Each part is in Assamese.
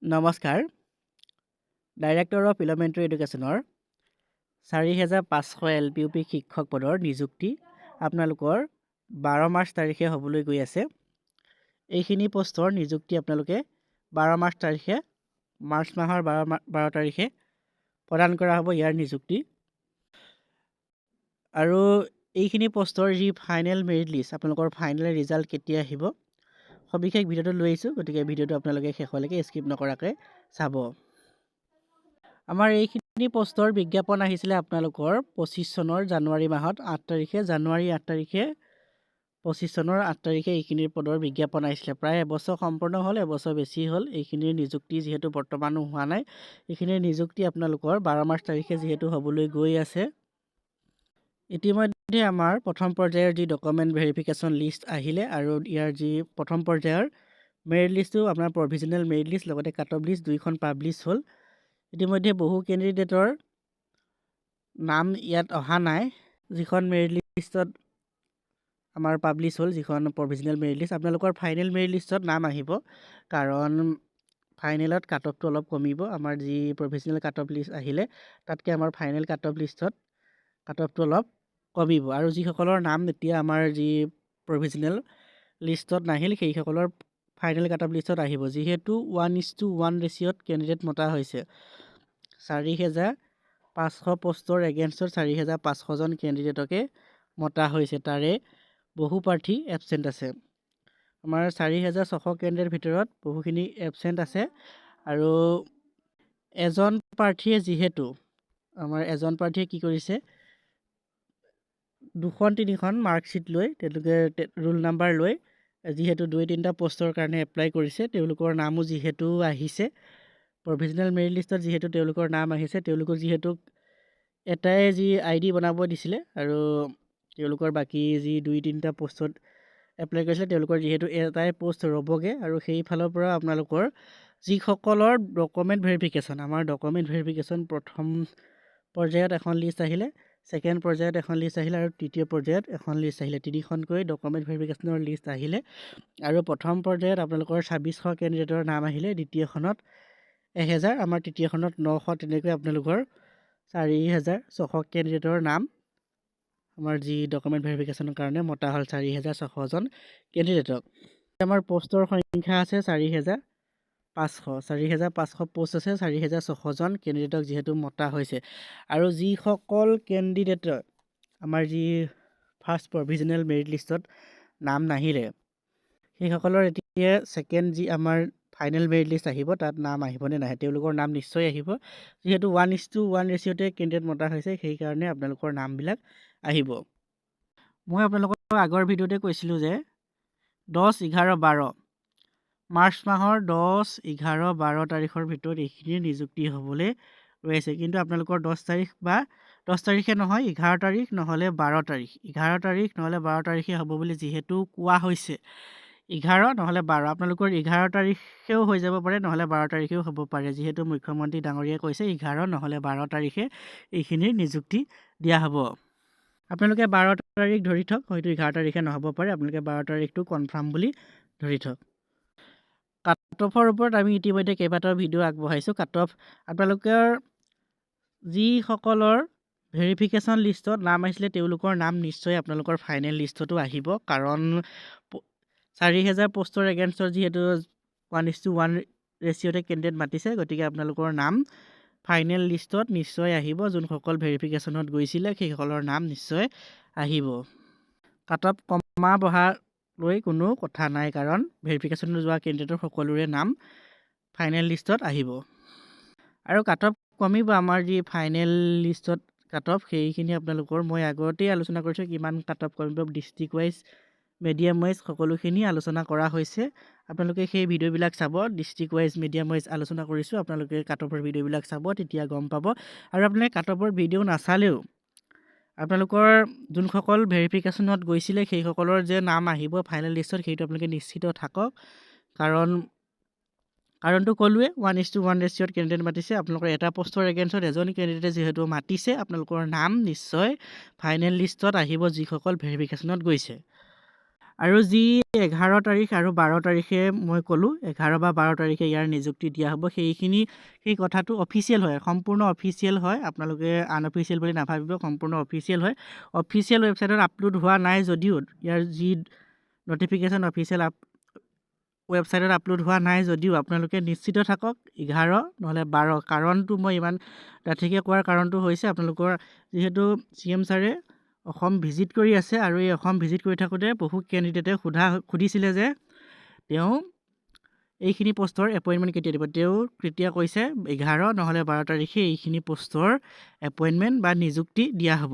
নমস্কাৰ। ডাইৰেক্টৰ অফ এলিমেণ্টাৰী এডুকেশ্যনৰ ৪৫০০ LPUP শিক্ষক পদৰ নিযুক্তি আপোনালোকৰ ১২ মাৰ্চ তাৰিখে হ'বলৈ গৈ আছে। এইখিনি পষ্টৰ নিযুক্তি আপোনালোকে ১২ মাৰ্চ তাৰিখে মাৰ্চ মাহৰ ১২ তাৰিখে প্ৰদান কৰা হ'ব ইয়াৰ নিযুক্তি। আৰু এইখিনি পষ্টৰ যি ফাইনেল মেৰিট লিষ্ট আপোনালোকৰ ফাইনেল ৰিজাল্ট কেতিয়া আহিব সবিশেষ ভিডিঅ'টো লৈ আহিছোঁ, গতিকে ভিডিঅ'টো আপোনালোকে শেষলৈকে স্কিপ নকৰাকৈ চাব। আমাৰ এইখিনি পষ্টৰ বিজ্ঞাপন আহিছিলে আপোনালোকৰ ২৫ চনৰ জানুৱাৰী মাহত ৮ তাৰিখে, জানুৱাৰী ৮ তাৰিখে ২৫ চনৰ ৮ তাৰিখে এইখিনিৰ পদৰ বিজ্ঞাপন আহিছিলে। প্ৰায় এবছৰ সম্পূৰ্ণ হ'ল, এবছৰ বেছি হ'ল। এইখিনিৰ নিযুক্তি যিহেতু বৰ্তমানো হোৱা নাই, এইখিনিৰ নিযুক্তি আপোনালোকৰ ১২ মাৰ্চ তাৰিখে যিহেতু হ'বলৈ গৈ আছে। ইতিমধ্যে আমাৰ প্ৰথম পৰ্যায়ৰ যি ডকুমেণ্ট ভেৰিফিকেশ্যন লিষ্ট আহিলে আৰু ইয়াৰ যি প্ৰথম পৰ্যায়ৰ মেৰিট লিষ্টটো আপোনাৰ প্ৰভিজনেল মেৰিট লিষ্ট লগতে কাট অফ লিষ্ট দুইখন পাব্লিছ হ'ল। ইতিমধ্যে বহু কেণ্ডিডেটৰ নাম ইয়াত অহা নাই। যিখন মেৰিট লিষ্টত আমাৰ পাব্লিছ হ'ল, যিখন প্ৰভিজনেল মেৰিট লিষ্ট, আপোনালোকৰ ফাইনেল মেৰিট লিষ্টত নাম আহিব, কাৰণ ফাইনেলত কাট অফটো অলপ কমিব। আমাৰ যি প্ৰভিজনেল কাট অফ লিষ্ট আহিলে তাতকৈ আমাৰ ফাইনেল কাট অফ লিষ্টত কাট অফটো অলপ কমিব। আৰু যিসকলৰ নাম এতিয়া আমাৰ যি প্ৰভিজনেল লিষ্টত নাহিল সেইসকলৰ ফাইনেল কাট অফ লিষ্টত আহিব। যিহেতু 1:1 ৰেচিঅ'ত কেণ্ডিডেট মতা হৈছে, ৪৫০০ পষ্টৰ এগেইনষ্টত ৪৫০০জন কেণ্ডিডেটকে মতা হৈছে, তাৰে বহু প্ৰাৰ্থী এবচেণ্ট আছে। আমাৰ ৪৬০০ কেণ্ডিডেটৰ ভিতৰত বহুখিনি এবচেণ্ট আছে। আৰু এজন প্ৰাৰ্থীয়ে যিহেতু আমাৰ এজন প্ৰাৰ্থীয়ে কি কৰিছে, ২-৩খন মাৰ্কশ্বিট লৈ তেওঁলোকে ৰোল নাম্বাৰ লৈ যিহেতু ২-৩টা পষ্টৰ কাৰণে এপ্লাই কৰিছে, তেওঁলোকৰ নামো যিহেতু আহিছে প্ৰভিজনেল মেৰিট লিষ্টত, যিহেতু তেওঁলোকৰ নাম আহিছে, তেওঁলোকক যিহেতু এটাই যি ID বনাব দিছিলে আৰু তেওঁলোকৰ বাকী যি ২-৩টা পষ্টত এপ্লাই কৰিছিলে তেওঁলোকৰ যিহেতু এটাই পষ্ট ৰ'বগৈ। আৰু সেইফালৰ পৰা আপোনালোকৰ যিসকলৰ ডকুমেণ্ট ভেৰিফিকেশ্যন, আমাৰ ডকুমেণ্ট ভেৰিফিকেশ্যন প্ৰথম পৰ্যায়ত এখন লিষ্ট আহিলে, ছেকেণ্ড পৰ্যায়ত এখন লিষ্ট আহিলে আৰু তৃতীয় পৰ্যায়ত এখন লিষ্ট আহিলে। ৩খনকৈ ডকুমেণ্ট ভেৰিফিকেশ্যনৰ লিষ্ট আহিলে। আৰু প্ৰথম পৰ্যায়ত আপোনালোকৰ ২৬০০ কেণ্ডিডেটৰ নাম আহিলে, দ্বিতীয়খনত ১০০০, আমাৰ তৃতীয়খনত ৯০০, তেনেকৈ আপোনালোকৰ ৪৬০০ কেণ্ডিডেটৰ নাম আমাৰ যি ডকুমেণ্ট ভেৰিফিকেশ্যনৰ কাৰণে মতা হ'ল ৪৬০০জন কেণ্ডিডেটক। আমাৰ পষ্টৰ সংখ্যা আছে ৪৫০০ পষ্ট আছে, ৪৬০০জন কেণ্ডিডেটক যিহেতু মতা হৈছে। আৰু যিসকল কেণ্ডিডেটৰ আমাৰ যি ফাৰ্ষ্ট প্ৰভিজনেল মেৰিট লিষ্টত নাম নাহিলে সেইসকলৰ এতিয়া ছেকেণ্ড যি আমাৰ ফাইনেল মেৰিট লিষ্ট আহিব তাত নাম আহিবনে নাহে, তেওঁলোকৰ নাম নিশ্চয় আহিব। যিহেতু 1:1 ৰেচিঅ'তে কেণ্ডিডেট মতা হৈছে, সেইকাৰণে আপোনালোকৰ নামবিলাক আহিব। মই আপোনালোকক আগৰ ভিডিঅ'তে কৈছিলোঁ যে ১০, ১১, ১২ মাৰ্চ মাহৰ ১০, ১১, ১২ তাৰিখৰ ভিতৰত এইখিনিৰ নিযুক্তি হ'বলৈ ৰৈ আছে। কিন্তু আপোনালোকৰ ১০ তাৰিখ বা ১০ তাৰিখে নহয়, ১১ তাৰিখ নহ'লে ১২ তাৰিখ, ১১ তাৰিখ নহ'লে ১২ তাৰিখে হ'ব বুলি যিহেতু কোৱা হৈছে, ১১ নহ'লে ১২, আপোনালোকৰ ১১ তাৰিখেও হৈ যাব পাৰে, নহ'লে ১২ তাৰিখেও হ'ব পাৰে। যিহেতু মুখ্যমন্ত্ৰী ডাঙৰীয়াই কৈছে ১১ নহ'লে ১২ তাৰিখে এইখিনিৰ নিযুক্তি দিয়া হ'ব। আপোনালোকে ১২ তাৰিখ ধৰি থওক, হয়তো ১১ তাৰিখে নহ'ব পাৰে, আপোনালোকে ১২ তাৰিখটো কনফাৰ্ম বুলি ধৰি থওক। কাট অফৰ ওপৰত আমি ইতিমধ্যে কেইবাটাও ভিডিঅ' আগবঢ়াইছোঁ। কাট অফ আপোনালোকৰ যিসকলৰ ভেৰিফিকেশ্যন লিষ্টত নাম আহিছিলে তেওঁলোকৰ নাম নিশ্চয় আপোনালোকৰ ফাইনেল লিষ্টতো আহিব, কাৰণ ৪০০০ পষ্টৰ এগেইনষ্টত যিহেতু 1:1 ৰেচিঅ'তে কেণ্ডিডেট মাতিছে, গতিকে আপোনালোকৰ নাম ফাইনেল লিষ্টত নিশ্চয় আহিব। যোনসকল ভেৰিফিকেশ্যনত গৈছিলে সেইসকলৰ নাম নিশ্চয় আহিব। কাট অফ কমা বঢ়া লৈ কোনো কথা নাই, কাৰণ ভেৰিফিকেশ্যনত যোৱা কেণ্ডিডেটৰ সকলোৰে নাম ফাইনেল লিষ্টত আহিব। আৰু কাট অফ কমিব, আমাৰ যি ফাইনেল লিষ্টত কাট অফ সেইখিনি আপোনালোকৰ মই আগতেই আলোচনা কৰিছোঁ, কিমান কাট অফ কমিব ডিষ্ট্ৰিক্ট ৱাইজ, মিডিয়াম ৱাইজ সকলোখিনি আলোচনা কৰা হৈছে। আপোনালোকে সেই ভিডিঅ'বিলাক চাব, ডিষ্ট্ৰিক্ট ৱাইজ, মিডিয়াম ৱাইজ আলোচনা কৰিছোঁ, আপোনালোকে কাট অফৰ ভিডিঅ'বিলাক চাব, তেতিয়া গম পাব। আৰু আপোনালোকে কাট অফৰ ভিডিঅ' নাচালেও আপোনালোকৰ যোনসকল ভেৰিফিকেশ্যনত গৈছিলে সেইসকলৰ যে নাম আহিব ফাইনেল লিষ্টত, সেইটো আপোনালোকে নিশ্চিত থাকক। কাৰণটো ক'লোৱে, 1:1 ৰেচিঅ'ত কেণ্ডিডেট মাতিছে, আপোনালোকৰ এটা পষ্টৰ এগেইনষ্টত এজন কেণ্ডিডেটে যিহেতু মাতিছে, আপোনালোকৰ নাম নিশ্চয় ফাইনেল লিষ্টত আহিব যিসকল ভেৰিফিকেশ্যনত গৈছে। আৰু যি 11 তাৰিখ আৰু 12 তাৰিখে মই ক'লোঁ 11 বা 12 তাৰিখে ইয়াৰ নিযুক্তি দিয়া হ'ব সেই কথাটো অফিচিয়েল হয়, সম্পূৰ্ণ অফিচিয়েল হয়। আপোনালোকে আনঅফিচিয়েল বুলি নাভাবিব, সম্পূৰ্ণ অফিচিয়েল হয়। অফিচিয়েল ৱেবছাইটত আপলোড হোৱা নাই যদিও ইয়াৰ যি ন'টিফিকেশ্যন অফিচিয়েল ৱেবছাইটত আপলোড হোৱা নাই যদিও আপোনালোকে নিশ্চিত থাকক 11 নহ'লে 12। কাৰণটো মই ইমান ডাঠিকৈ কোৱাৰ কাৰণটো হৈছে আপোনালোকৰ যিহেতু CM ছাৰে অসম ভিজিট কৰি আছে আৰু এই অসম ভিজিট কৰি থাকোঁতে বহু কেণ্ডিডেটে সুধিছিলে যে তেওঁ এইখিনি পষ্টৰ এপইণ্টমেণ্ট কেতিয়া দিব। তেওঁ তেতিয়া কৈছে 11 নহ'লে 12 তাৰিখে এইখিনি পষ্টৰ এপইণ্টমেণ্ট বা নিযুক্তি দিয়া হ'ব।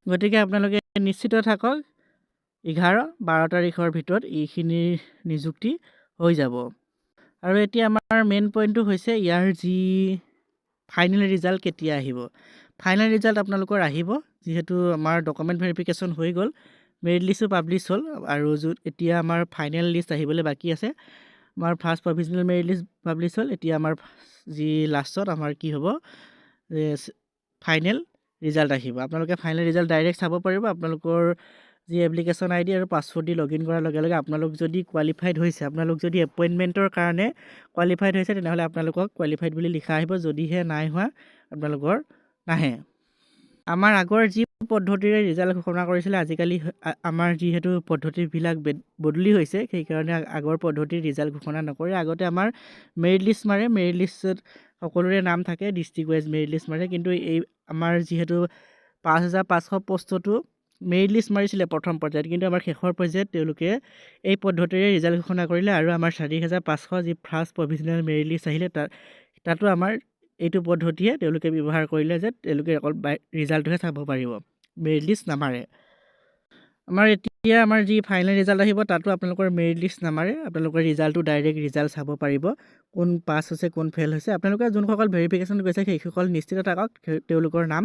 গতিকে আপোনালোকে নিশ্চিত থাকক 11-12 তাৰিখৰ ভিতৰত এইখিনি নিযুক্তি হৈ যাব। আৰু এতিয়া আমাৰ মেইন পইণ্টটো হৈছে ইয়াৰ যি ফাইনেল ৰিজাল্ট কেতিয়া আহিব। ফাইনেল ৰিজাল্ট আপোনালোকৰ আহিব যিহেতু আমাৰ ডকুমেণ্ট ভেৰিফিকেশ্যন হৈ গ'ল, মেৰিট লিষ্টো পাব্লিছ হ'ল আৰু এতিয়া আমাৰ ফাইনেল লিষ্ট আহিবলৈ বাকী আছে। আমাৰ first provisional merit list publish হ'ল। এতিয়া আমাৰ যি লাষ্টত আমাৰ কি হ'ব ফাইনেল ৰিজাল্ট আহিব। আপোনালোকে ফাইনেল ৰিজাল্ট ডাইৰেক্ট চাব পাৰিব। আপোনালোকৰ যি এপ্লিকেশ্যন ID আৰু পাছৱৰ্ড দি লগ ইন কৰাৰ লগে লগে আপোনালোক যদি কোৱালিফাইড হৈছে, আপোনালোক যদি এপইণ্টমেণ্টৰ কাৰণে কোৱালিফাইড হৈছে তেনেহ'লে আপোনালোকক কোৱালিফাইড বুলি লিখা আহিব। যদিহে নাই হোৱা আপোনালোকৰ নাহে। আমাৰ আগৰ যি পদ্ধতিৰে ৰিজাল্ট ঘোষণা কৰিছিলে আজিকালি আমাৰ যিহেতু পদ্ধতিবিলাক বদলি হৈছে সেইকাৰণে আগৰ পদ্ধতিৰ ৰিজাল্ট ঘোষণা নকৰে। আগতে আমাৰ মেৰিট লিষ্ট মাৰে, মেৰিট লিষ্টত সকলোৰে নাম থাকে, ডিষ্ট্ৰিক্ট ৱাইজ মেৰিট লিষ্ট মাৰে। কিন্তু এই আমাৰ যিহেতু 5500 পষ্টতো মেৰিট লিষ্ট মাৰিছিলে প্ৰথম পৰ্যায়ত, কিন্তু আমাৰ শেষৰ পৰ্যায়ত তেওঁলোকে এই পদ্ধতিৰে ৰিজাল্ট ঘোষণা কৰিলে আৰু আমাৰ 4500 যি ফাৰ্ষ্ট প্ৰভিজনেল মেৰিট লিষ্ট আহিলে তাতো আমাৰ এইটো পদ্ধতিয়ে তেওঁলোকে ব্যৱহাৰ কৰিলে যে তেওঁলোকে অকল ৰিজাল্টটোহে চাব পাৰিব, মেৰিট লিষ্ট নামাৰে। আমাৰ এতিয়া আমাৰ যি ফাইনেল ৰিজাল্ট আহিব তাতো আপোনালোকৰ মেৰিট লিষ্ট নামাৰে, আপোনালোকৰ ৰিজাল্টটো ডাইৰেক্ট ৰিজাল্ট চাব পাৰিব, কোন পাছ হৈছে কোন ফেইল হৈছে। আপোনালোকে যোনসকল ভেৰিফিকেশ্যন গৈছে সেইসকল নিশ্চিত থাকক তেওঁলোকৰ নাম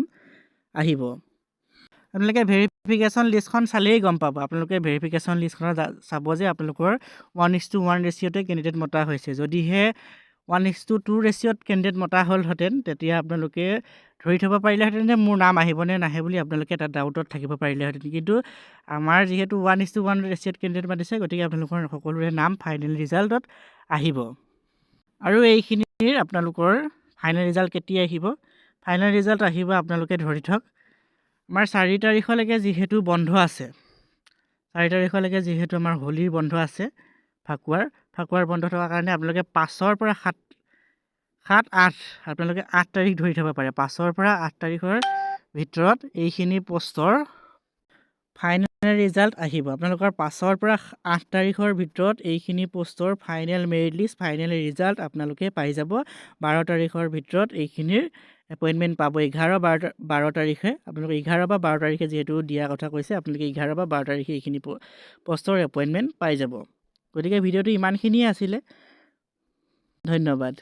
আহিব। আপোনালোকে ভেৰিফিকেশ্যন লিষ্টখন চালেই গম পাব। আপোনালোকে ভেৰিফিকেশ্যন লিষ্টখনত চাব যে আপোনালোকৰ 1:1 ৰেচিঅ'তে কেণ্ডিডেট মতা হৈছে। যদিহে 1:2 ৰেচিঅ'ত কেণ্ডিডেট মতা হ'লহেঁতেন তেতিয়া আপোনালোকে ধৰি থ'ব পাৰিলেহেঁতেন যে মোৰ নাম আহিবনে নাহে বুলি আপোনালোকে এটা ডাউটত থাকিব পাৰিলেহেঁতেন। কিন্তু আমাৰ যিহেতু 1:1 ৰেচিঅ'ত কেণ্ডিডেট মাতিছে গতিকে আপোনালোকৰ সকলোৰে নাম ফাইনেল ৰিজাল্টত আহিব। আৰু এইখিনিৰ আপোনালোকৰ ফাইনেল ৰিজাল্ট কেতিয়া আহিব, ফাইনেল ৰিজাল্ট আহিব আপোনালোকে ধৰি থওক আমাৰ 4 তাৰিখলৈকে যিহেতু বন্ধ আছে, 4 তাৰিখলৈকে যিহেতু আমাৰ হোলীৰ বন্ধ আছে, ফাকুৱাৰ বন্ধ থকাৰ কাৰণে আপোনালোকে 5-ৰ পৰা 7-8 আপোনালোকে 8 তাৰিখ ধৰি থ'ব পাৰে। 5-ৰ পৰা 8 তাৰিখৰ ভিতৰত এইখিনি পষ্টৰ ফাইনেল ৰিজাল্ট আহিব। আপোনালোকৰ 5-ৰ পৰা 8 তাৰিখৰ ভিতৰত এইখিনি পষ্টৰ final merit list, final result আপোনালোকে পাই যাব। 12 তাৰিখৰ ভিতৰত এইখিনিৰ এপইণ্টমেণ্ট পাব। 11-12 তাৰিখে আপোনালোকে 11 বা 12 তাৰিখে যিহেতু দিয়া কথা কৈছে আপোনালোকে 11 বা 12 তাৰিখে এইখিনি পষ্টৰ এপইণ্টমেণ্ট পাই যাব। গতিকে ভিডিঅ'টো ইমানখিনিয়ে আছিলে, ধন্যবাদ।